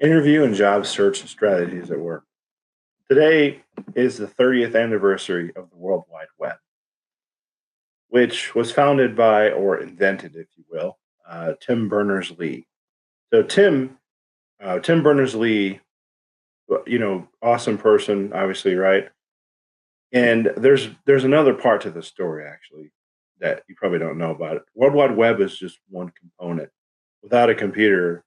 Interview and job search strategies at work. Today is the 30th anniversary of the World Wide Web, which was founded by, or invented, if you will, Tim Berners-Lee. So Tim Berners-Lee, awesome person, obviously, right? And there's another part to the story actually that you probably don't know about it. World Wide Web is just one component. Without a computer,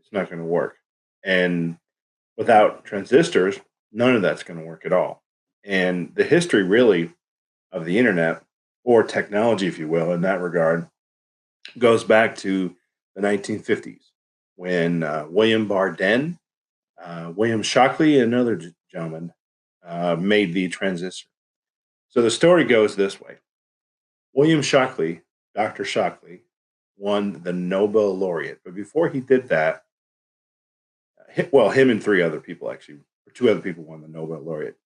it's not going to work. And without transistors, none of that's going to work at all. And the history really of the internet, or technology, if you will, in that regard, goes back to the 1950s when William Barden, William Shockley, and another gentleman made the transistor. So the story goes this way. William Shockley, Dr. Shockley, won the Nobel laureate. But before he did that, well, him and three other people actually, or two other people won the Nobel laureate.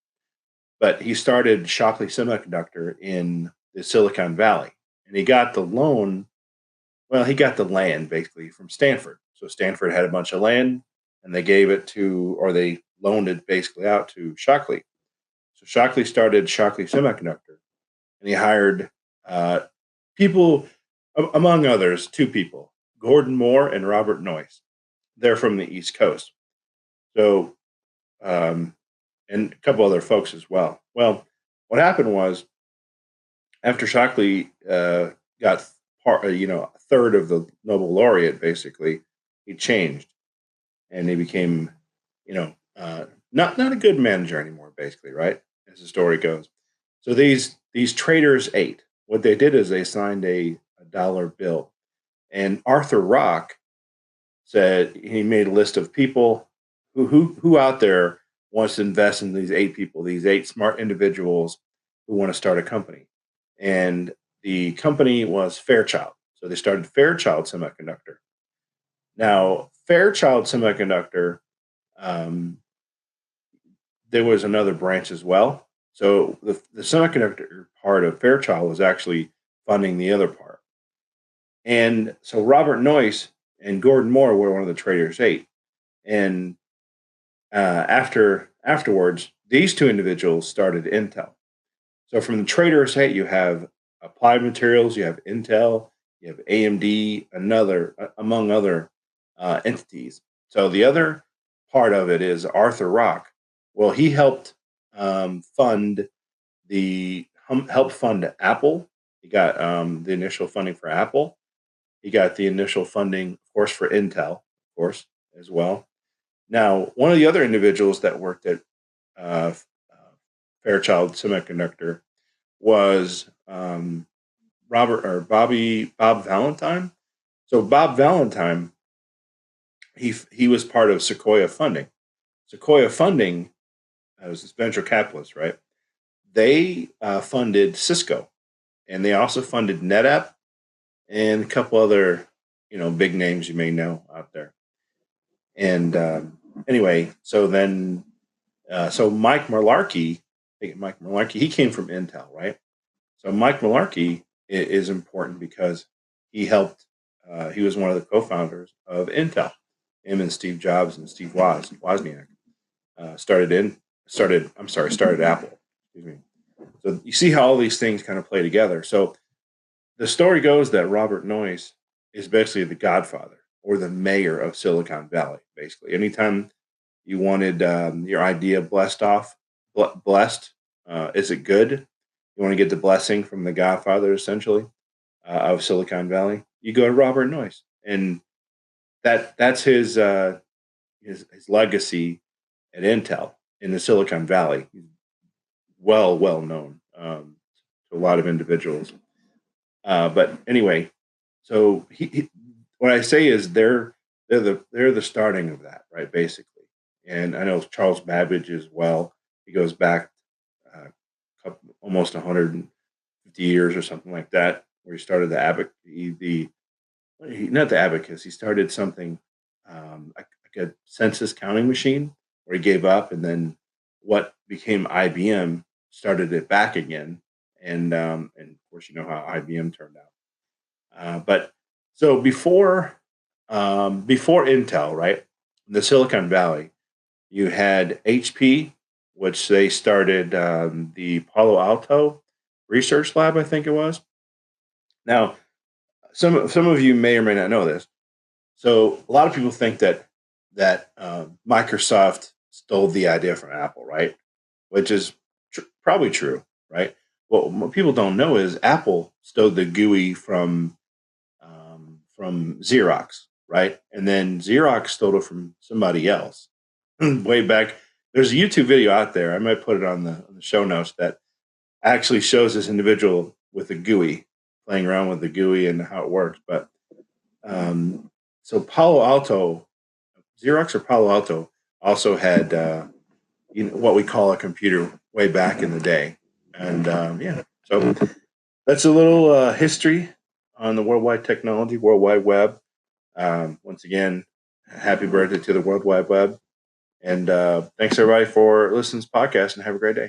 But he started Shockley Semiconductor in the Silicon Valley, and he got the loan. Well, he got the land basically from Stanford. So Stanford had a bunch of land, and they gave it to, or they loaned it basically out to Shockley. So Shockley started Shockley Semiconductor, and he hired people, among others, two people, Gordon Moore and Robert Noyce. They're from the East Coast. So, and a couple other folks as well. Well, what happened was after Shockley got a third of the Nobel laureate, basically, he changed and he became, not a good manager anymore, basically, right? As the story goes. So these traders ate. What they did is they signed a dollar bill, and Arthur Rock said he made a list of people who out there wants to invest in these eight people, these eight smart individuals who want to start a company. And the company was Fairchild. So they started Fairchild Semiconductor. Now, Fairchild Semiconductor, um, there was another branch as well. So the semiconductor part of Fairchild was actually funding the other part. And so Robert Noyce and Gordon Moore were one of the traders eight. And afterwards, these two individuals started Intel. So from the traders eight, you have Applied Materials, you have Intel, you have AMD, another among other entities. So the other part of it is Arthur Rock. Well, he helped fund helped fund Apple. He got the initial funding for Apple. He got the initial funding, of course, for Intel, of course, as well. Now, one of the other individuals that worked at Fairchild Semiconductor was Bob Valentine. So Bob Valentine, he was part of Sequoia Funding. Sequoia Funding was this venture capitalist, right? They funded Cisco, and they also funded NetApp and a couple other, big names you may know out there. And anyway, so Mike Malarkey, he came from Intel, right? So Mike Malarkey is important because he helped. He was one of the co-founders of Intel. Him and Steve Jobs and Steve Wozniak started Apple. Excuse me. So you see how all these things kind of play together. So the story goes that Robert Noyce is basically the godfather or the mayor of Silicon Valley. Basically, anytime you wanted your idea blessed, is it good? You want to get the blessing from the godfather, essentially, of Silicon Valley. You go to Robert Noyce, and that's his legacy at Intel in the Silicon Valley. He's well known to a lot of individuals. But anyway, so what I say is they're the starting of that, right? Basically, and I know Charles Babbage as well. He goes back almost 150 years or something like that, where he started not the abacus. He started something like a census counting machine, where he gave up, and then what became IBM started it back again, and of course you know how IBM turned out. But so before Intel, right? In the Silicon Valley, you had HP, which they started the Palo Alto Research Lab, I think it was. Now, some of you may or may not know this. So a lot of people think that Microsoft stole the idea from Apple, right? Which is probably true, right? What people don't know is Apple stole the GUI from Xerox, right? And then Xerox stole it from somebody else way back. There's a YouTube video out there. I might put it on the show notes that actually shows this individual with the GUI playing around with the GUI and how it works. But um, so Palo Alto, Xerox or Palo Alto also had what we call a computer way back in the day, and yeah, so that's a little history on the worldwide technology, World Wide Web. Once again, happy birthday to the World Wide Web. And thanks everybody for listening to this podcast and have a great day.